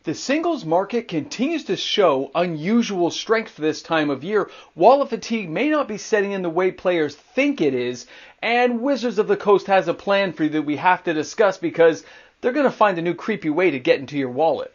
The singles market continues to show unusual strength this time of year. Wallet fatigue may not be setting in the way players think it is, and Wizards of the Coast has a plan for you that we have to discuss because they're going to find a new creepy way to get into your wallet.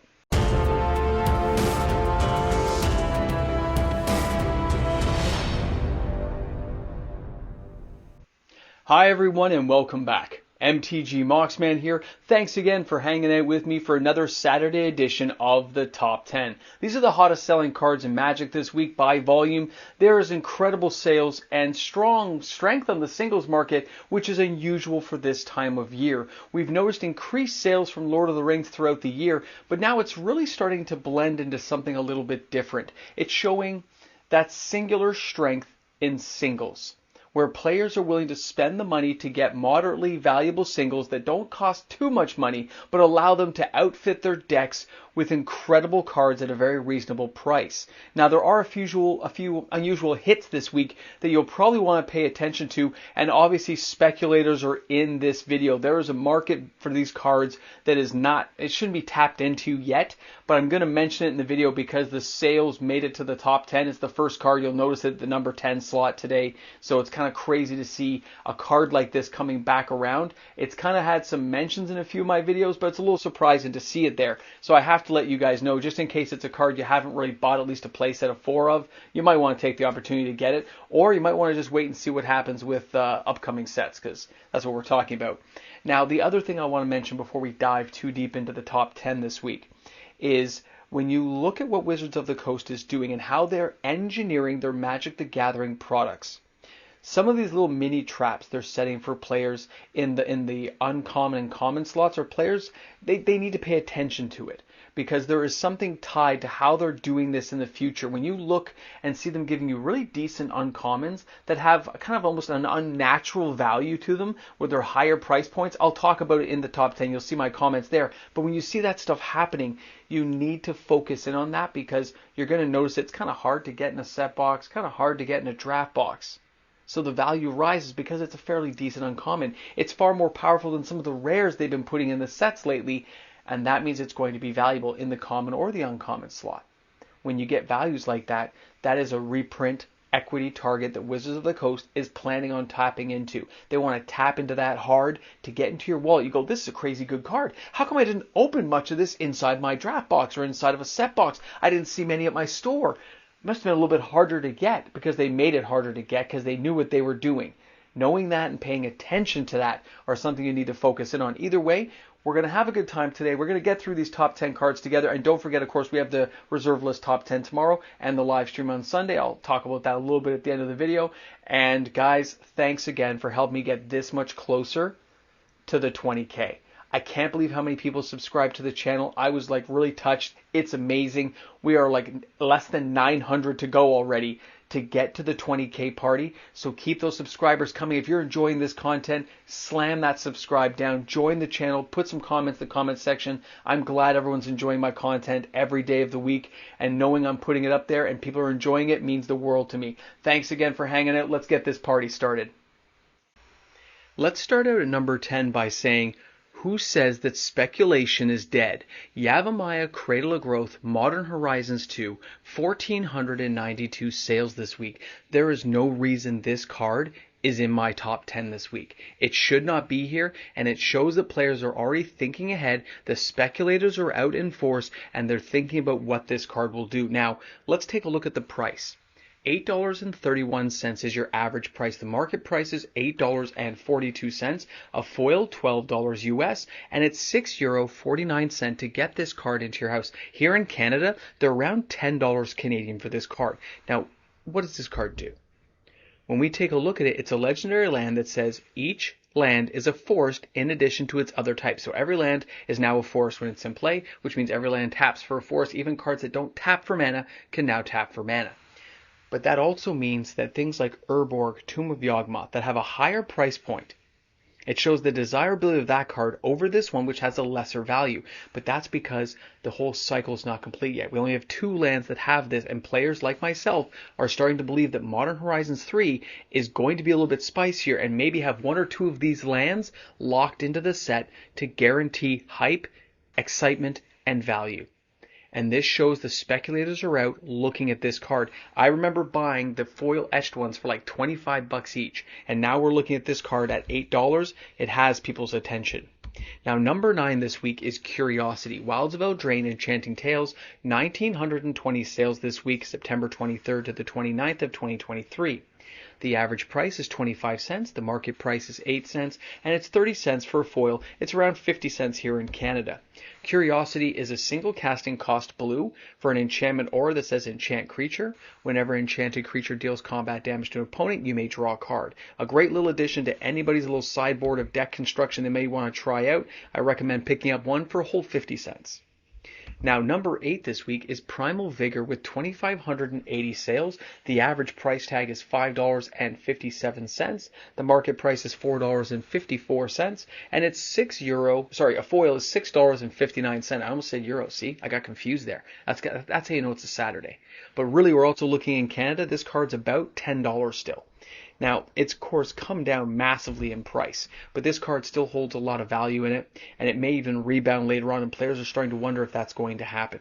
Hi everyone and welcome back. MTG Moxman here. Thanks again for hanging out with me for another Saturday edition of the Top 10. These are the hottest selling cards in Magic this week by volume. There is incredible sales and strong strength on the singles market, which is unusual for this time of year. We've noticed increased sales from Lord of the Rings throughout the year, but now it's really starting to blend into something a little bit different. It's showing that singular strength in singles, where players are willing to spend the money to get moderately valuable singles that don't cost too much money, but allow them to outfit their decks with incredible cards at a very reasonable price. Now, there are a few unusual hits this week that you'll probably want to pay attention to, and obviously speculators are in this video. There is a market for these cards that is not, it shouldn't be tapped into yet, but I'm going to mention it in the video because the sales made it to the top 10. It's the first card. You'll notice it at the number 10 slot today, so it's kind of crazy to see a card like this coming back around. It's kind of had some mentions in a few of my videos, but it's a little surprising to see it there. So I have to let you guys know, just in case it's a card you haven't really bought at least a play set of 4 of, you might want to take the opportunity to get it, or you might want to just wait and see what happens with upcoming sets, because that's what we're talking about. Now, the other thing I want to mention before we dive too deep into the top 10 this week is when you look at what Wizards of the Coast is doing and how they're engineering their Magic the Gathering products. Some of these little mini traps they're setting for players in the uncommon and common slots, or players, they need to pay attention to it, because there is something tied to how they're doing this in the future. When you look and see them giving you really decent uncommons that have kind of almost an unnatural value to them with their higher price points, I'll talk about it in the top 10. You'll see my comments there. But when you see that stuff happening, you need to focus in on that, because you're going to notice it's kind of hard to get in a set box, kind of hard to get in a draft box. So the value rises because it's a fairly decent uncommon. It's far more powerful than some of the rares they've been putting in the sets lately, and that means it's going to be valuable in the common or the uncommon slot. When you get values like that, that is a reprint equity target that Wizards of the Coast is planning on tapping into. They want to tap into that hard to get into your wallet. You go, this is a crazy good card. How come I didn't open much of this inside my draft box or inside of a set box? I didn't see many at my store. Must have been a little bit harder to get because they made it harder to get because they knew what they were doing. Knowing that and paying attention to that are something you need to focus in on. Either way, we're going to have a good time today. We're going to get through these top 10 cards together. And don't forget, of course, we have the reserve list top 10 tomorrow and the live stream on Sunday. I'll talk about that a little bit at the end of the video. And guys, thanks again for helping me get this much closer to the 20K. I can't believe how many people subscribe to the channel. I was like really touched. It's amazing. We are like less than 900 to go already to get to the 20K party. So keep those subscribers coming. If you're enjoying this content, slam that subscribe down, join the channel, put some comments in the comment section. I'm glad everyone's enjoying my content every day of the week, and knowing I'm putting it up there and people are enjoying it means the world to me. Thanks again for hanging out. Let's get this party started. Let's start out at number 10 by saying, who says that speculation is dead? Yavamaya, Cradle of Growth, Modern Horizons 2, 1,492 sales this week. There is no reason this card is in my top 10 this week. It should not be here, and it shows that players are already thinking ahead. The speculators are out in force, and they're thinking about what this card will do. Now, let's take a look at the price. $8.31 is your average price. The market price is $8.42, a foil $12 US, and it's €6.49 to get this card into your house. Here in Canada, they're around $10 Canadian for this card. Now, what does this card do? When we take a look at it, it's a legendary land that says each land is a forest in addition to its other types. So every land is now a forest when it's in play, which means every land taps for a forest. Even cards that don't tap for mana can now tap for mana. But that also means that things like Urborg, Tomb of Yawgmoth that have a higher price point, it shows the desirability of that card over this one, which has a lesser value. But that's because the whole cycle is not complete yet. We only have 2 lands that have this, and players like myself are starting to believe that Modern Horizons 3 is going to be a little bit spicier and maybe have 1 or 2 of these lands locked into the set to guarantee hype, excitement, and value. And this shows the speculators are out looking at this card. I remember buying the foil etched ones for like 25 bucks each. And now we're looking at this card at $8. It has people's attention. Now, number 9 this week is Curiosity. Wilds of Eldraine Enchanting Tales, 1,920 sales this week, September 23rd to the 29th of 2023. The average price is 25 cents, the market price is 8 cents, and it's 30 cents for a foil. It's around 50 cents here in Canada. Curiosity is a single casting cost blue for an enchantment aura that says enchant creature. Whenever enchanted creature deals combat damage to an opponent, you may draw a card. A great little addition to anybody's little sideboard of deck construction they may want to try out. I recommend picking up one for a whole 50 cents. Now, number 8 this week is Primal Vigor with 2,580 sales. The average price tag is $5.57. The market price is $4.54, and it's a foil is $6.59. I almost said euro. See, I got confused there. That's how you know it's a Saturday. But really, we're also looking in Canada. This card's about $10 still. Now, it's of course come down massively in price, but this card still holds a lot of value in it, and it may even rebound later on, and players are starting to wonder if that's going to happen.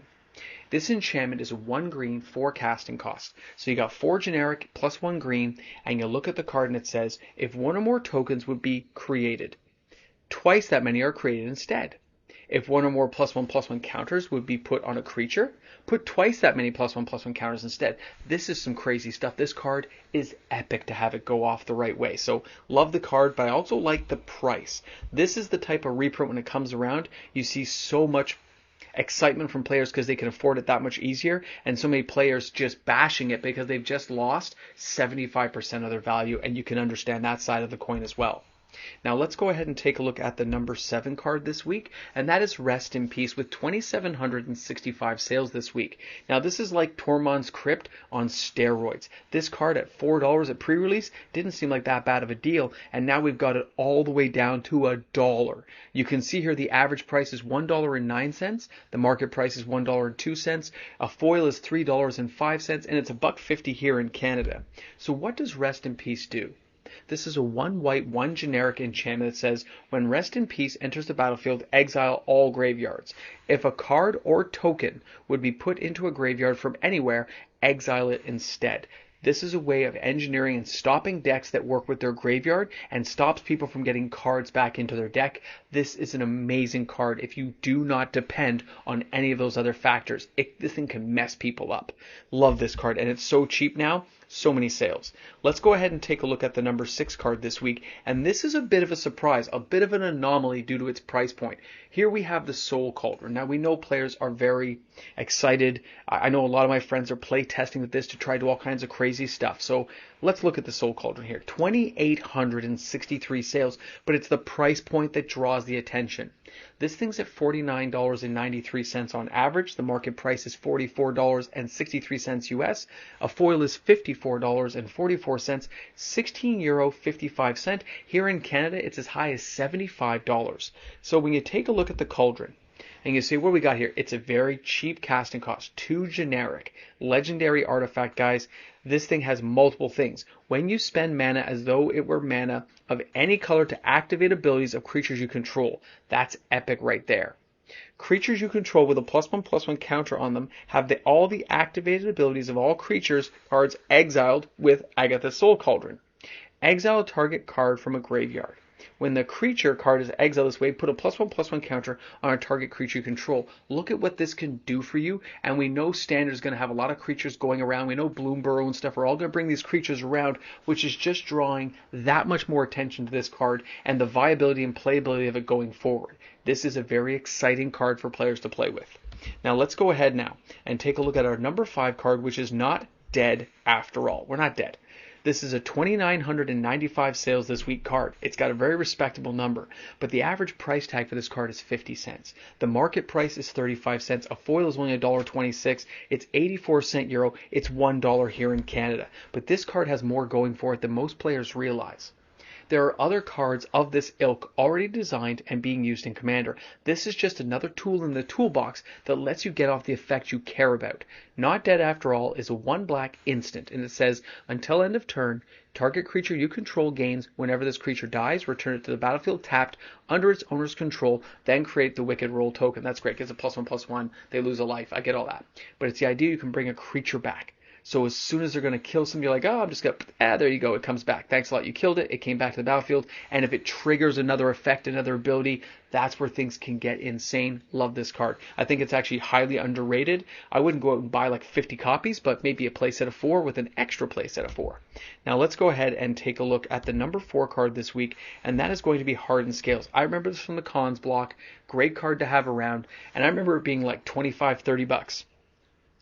This enchantment is 1 green, 4 casting cost. So you got 4 generic plus 1 green, and you look at the card and it says, if one or more tokens would be created, twice that many are created instead. If one or more +1/+1 counters would be put on a creature, put twice that many +1/+1 counters instead. This is some crazy stuff. This card is epic to have it go off the right way. So love the card, but I also like the price. This is the type of reprint when it comes around, you see so much excitement from players because they can afford it that much easier, and so many players just bashing it because they've just lost 75% of their value, and you can understand that side of the coin as well. Now let's go ahead and take a look at the number 7 card this week, and that is Rest in Peace with 2,765 sales this week. Now this is like Tormund's Crypt on steroids. This card at $4 at pre-release didn't seem like that bad of a deal, and now we've got it all the way down to $1. You can see here the average price is $1.09, the market price is $1.02, a foil is $3.05, and it's $1.50 here in Canada. So what does Rest in Peace do? This is a 1 white, 1 generic enchantment that says, when Rest in Peace enters the battlefield, exile all graveyards. If a card or token would be put into a graveyard from anywhere, exile it instead. This is a way of engineering and stopping decks that work with their graveyard and stops people from getting cards back into their deck. This is an amazing card if you do not depend on any of those other factors. This thing can mess people up. Love this card, and it's so cheap now. So many sales. Let's go ahead and take a look at the number 6 card this week, and this is a bit of a surprise, a bit of an anomaly due to its price point. Here we have the Soul Cauldron. Now we know players are very excited. I know a lot of my friends are play testing with this to try to do all kinds of crazy stuff. So let's look at the Soul Cauldron here. 2,863 sales, but it's the price point that draws the attention. This thing's at $49.93 on average. The market price is $44.63 US. A foil is $54.44, €16.55. Here in Canada, it's as high as $75. So when you take a look at the Cauldron, and you see what we got here, it's a very cheap casting cost, 2 generic, legendary artifact, guys. This thing has multiple things. When you spend mana as though it were mana of any color to activate abilities of creatures you control, that's epic right there. Creatures you control with a +1/+1 counter on them have all the activated abilities of all creatures cards exiled with Agatha's Soul Cauldron. Exile a target card from a graveyard. When the creature card is exiled this way, put a +1/+1 counter on a target creature you control. Look at what this can do for you, and we know Standard is going to have a lot of creatures going around. We know Bloomburrow and stuff are all going to bring these creatures around, which is just drawing that much more attention to this card and the viability and playability of it going forward. This is a very exciting card for players to play with. Now let's go ahead now and take a look at our number 5 card, which is not dead after all. We're not dead. This is a 2,995 sales this week card. It's got a very respectable number, but the average price tag for this card is 50 cents. The market price is 35 cents. A foil is only $1.26. It's 84 euro. It's $1 here in Canada. But this card has more going for it than most players realize. There are other cards of this ilk already designed and being used in Commander. This is just another tool in the toolbox that lets you get off the effect you care about. Not Dead After All is a 1 black instant, and it says, until end of turn, Target creature you control gains whenever this creature dies. Return it to the battlefield tapped under its owner's control. Then create the Wicked Roll token. That's great. Gets a +1/+1. They lose a life. I get all that. But it's the idea you can bring a creature back. So as soon as they're going to kill somebody, you're like, oh, I'm just going to, there you go. It comes back. Thanks a lot. You killed it. It came back to the battlefield. And if it triggers another effect, another ability, that's where things can get insane. Love this card. I think it's actually highly underrated. I wouldn't go out and buy like 50 copies, but maybe a playset of 4 with an extra playset of 4. Now let's go ahead and take a look at the number 4 card this week, and that is going to be Hardened Scales. I remember this from the cons block. Great card to have around, and I remember it being like 25, 30 bucks.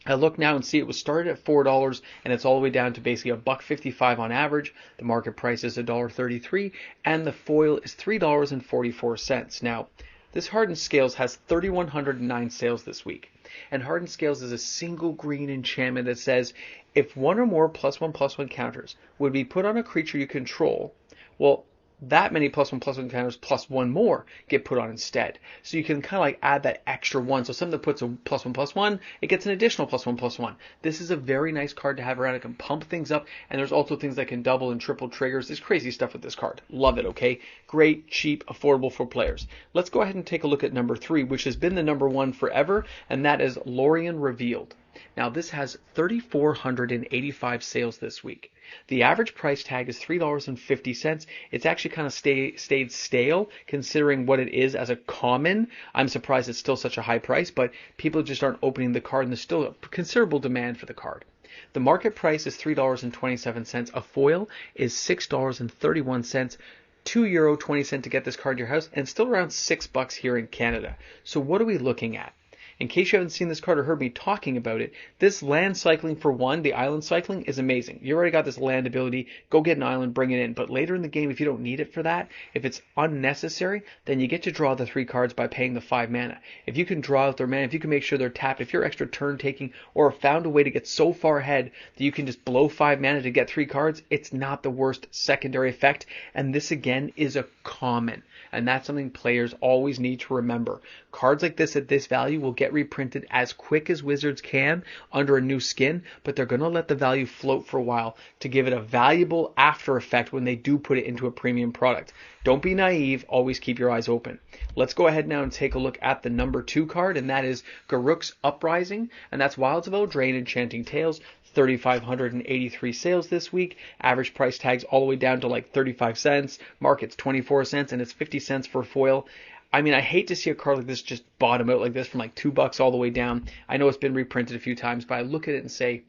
I look now and see it was started at $4 and it's all the way down to basically $1.55 on average. The market price is $1.33 and the foil is $3.44. Now, this Hardened Scales has 3,109 sales this week. And Hardened Scales is a single green enchantment that says if one or more +1/+1 counters would be put on a creature you control, well, that many +1/+1 counters plus one more get put on instead. So you can kind of like add that extra one. So something that puts a +1/+1, it gets an additional +1/+1. This is a very nice card to have around. It can pump things up, and there's also things that can double and triple triggers. There's crazy stuff with this card. Love it, okay? Great, cheap, affordable for players. Let's go ahead and take a look at number 3, which has been the number 1 forever, and that is Lorien Revealed. Now this has 3,485 sales this week. The average price tag is $3.50. It's actually kind of stayed stale considering what it is as a common. I'm surprised it's still such a high price, but people just aren't opening the card, and there's still a considerable demand for the card. The market price is $3.27. A foil is $6.31. €2.20 to get this card to your house, and still around $6 here in Canada. So what are we looking at? In case you haven't seen this card or heard me talking about it, this land cycling for one, the island cycling, is amazing. You already got this land ability, go get an island, bring it in. But later in the game, if you don't need it for that, if it's unnecessary, then you get to draw the 3 cards by paying the 5 mana. If you can draw out their mana, if you can make sure they're tapped, if you're extra turn taking, or found a way to get so far ahead that you can just blow 5 mana to get 3 cards, it's not the worst secondary effect. And this again is a common. And that's something players always need to remember. Cards like this at this value will get reprinted as quick as Wizards can under a new skin, but they're going to let the value float for a while to give it a valuable after effect when they do put it into a premium product. Don't be naive, always keep your eyes open. Let's go ahead now and take a look at the number 2 card, and that is Garks Uprising, and that's Wilds of Eldraine Enchanting Tales. 3,583 sales this week. Average price tags all the way down to like 35 cents. Market's 24 cents, and it's 50 cents for foil. I mean, I hate to see a card like this just bottom out like this from like $2 all the way down. I know it's been reprinted a few times, but I look at it and say,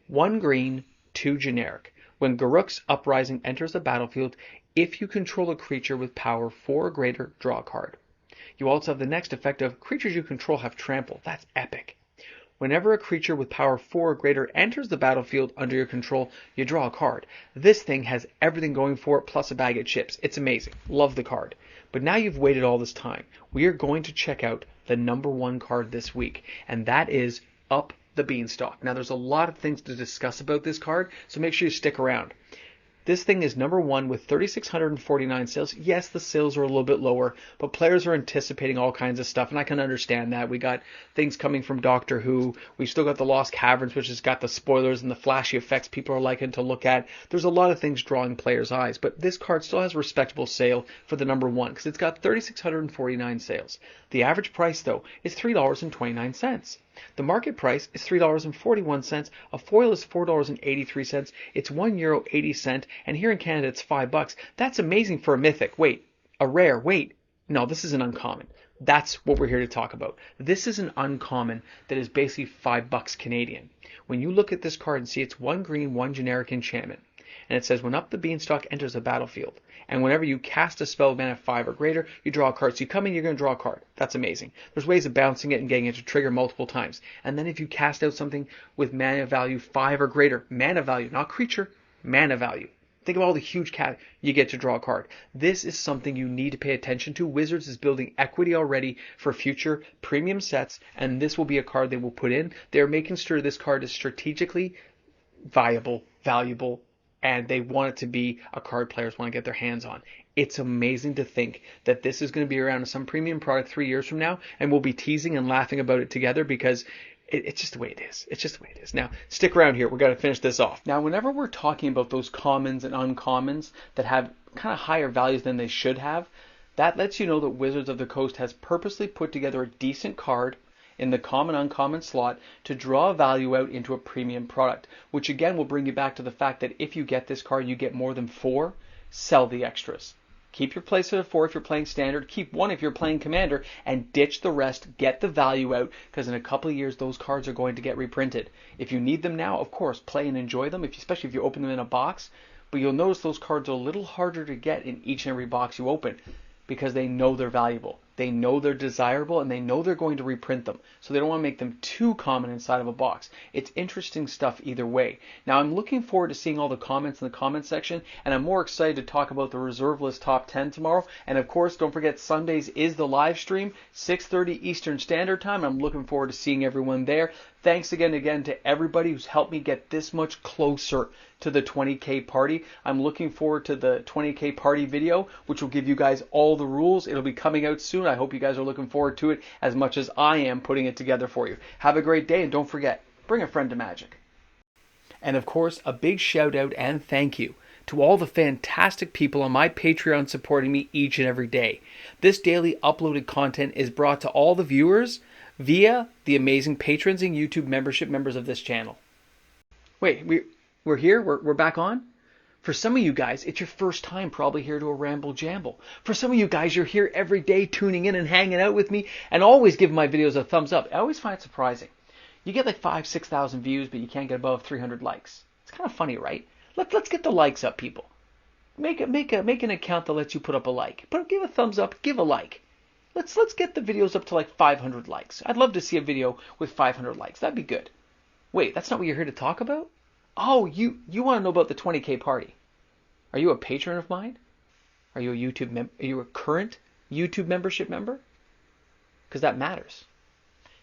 1 green, 2 generic. When Garks Uprising enters the battlefield, if you control a creature with power 4 or greater, draw a card. You also have the next effect of creatures you control have trample. That's epic. Whenever a creature with power 4 or greater enters the battlefield under your control, you draw a card. This thing has everything going for it, plus a bag of chips. It's amazing. Love the card. But now you've waited all this time. We are going to check out the number 1 card this week, and that is Up the Beanstalk. Now, there's a lot of things to discuss about this card, so make sure you stick around. This thing is number 1 with 3,649 sales. Yes, the sales are a little bit lower, but players are anticipating all kinds of stuff, and I can understand that. We got things coming from Doctor Who. We've still got the Lost Caverns, which has got the spoilers and the flashy effects people are liking to look at. There's a lot of things drawing players' eyes, but this card still has a respectable sale for the number 1 because it's got 3,649 sales. The average price, though, is $3.29. The market price is $3.41. A foil is $4.83. It's €1.80, and here in Canada it's $5. That's amazing for a mythic. Wait, a rare. Wait, no, this is an uncommon. That's what we're here to talk about. This is an uncommon that is basically $5 Canadian. When you look at this card and see it's 1 green, 1 generic enchantment, and it says when Up the Beanstalk enters the battlefield, and whenever you cast a spell of mana 5 or greater, you draw a card. So you come in, you're going to draw a card. That's amazing. There's ways of bouncing it and getting it to trigger multiple times. And then if you cast out something with mana value 5 or greater, mana value, not creature, mana value. Think of all the huge you get to draw a card. This is something you need to pay attention to. Wizards is building equity already for future premium sets, and this will be a card they will put in. They're making sure this card is strategically viable, valuable, and they want it to be a card players want to get their hands on. It's amazing to think that this is going to be around as some premium product 3 years from now, and we'll be teasing and laughing about it together because it's just the way it is. It's just the way it is. Now, stick around here. We've got to finish this off. Now, whenever we're talking about those commons and uncommons that have kind of higher values than they should have, that lets you know that Wizards of the Coast has purposely put together a decent card in the common uncommon slot to draw value out into a premium product, which again will bring you back to the fact that if you get this card and you get more than 4, sell the extras. Keep your place at a 4 if you're playing standard, keep 1 if you're playing commander, and ditch the rest, get the value out, because in a couple of years those cards are going to get reprinted. If you need them now, of course, play and enjoy them, especially if you open them in a box, but you'll notice those cards are a little harder to get in each and every box you open, because they know they're valuable. They know they're desirable, and they know they're going to reprint them. So they don't want to make them too common inside of a box. It's interesting stuff either way. Now, I'm looking forward to seeing all the comments in the comment section, and I'm more excited to talk about the reserve list top 10 tomorrow. And of course, don't forget Sundays is the live stream, 6:30 Eastern Standard Time. I'm looking forward to seeing everyone there. Thanks again to everybody who's helped me get this much closer to the 20K party. I'm looking forward to the 20K party video, which will give you guys all the rules. It'll be coming out soon. I hope you guys are looking forward to it as much as I am putting it together for you. Have a great day, and don't forget, bring a friend to Magic. And of course, a big shout out and thank you to all the fantastic people on my Patreon supporting me each and every day. This daily uploaded content is brought to all the viewers via the amazing patrons and YouTube membership members of this channel. Wait, we're here? We're back on? For some of you guys, it's your first time probably here to a Ramble Jamble. For some of you guys, you're here every day tuning in and hanging out with me and always giving my videos a thumbs up. I always find it surprising. You get like 5,000-6,000 views, but you can't get above 300 likes. It's kind of funny, right? Let's get the likes up, people. Make an account that lets you put up a like. Give a thumbs up, give a like. Let's get the videos up to like 500 likes. I'd love to see a video with 500 likes. That'd be good. Wait, that's not what you're here to talk about? Oh, you want to know about the 20K party. Are you a patron of mine? Are you are you a current YouTube membership member? Because that matters.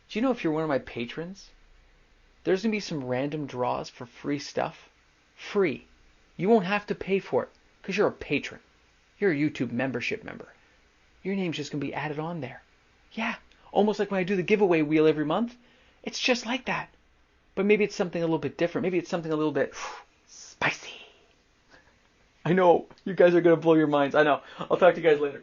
Do you know if you're one of my patrons, there's going to be some random draws for free stuff? Free. You won't have to pay for it because you're a patron. You're a YouTube membership member. Your name's just going to be added on there. Yeah, almost like when I do the giveaway wheel every month. It's just like that. But maybe it's something a little bit different. Maybe it's something a little bit spicy. I know. You guys are going to blow your minds. I know. I'll talk to you guys later.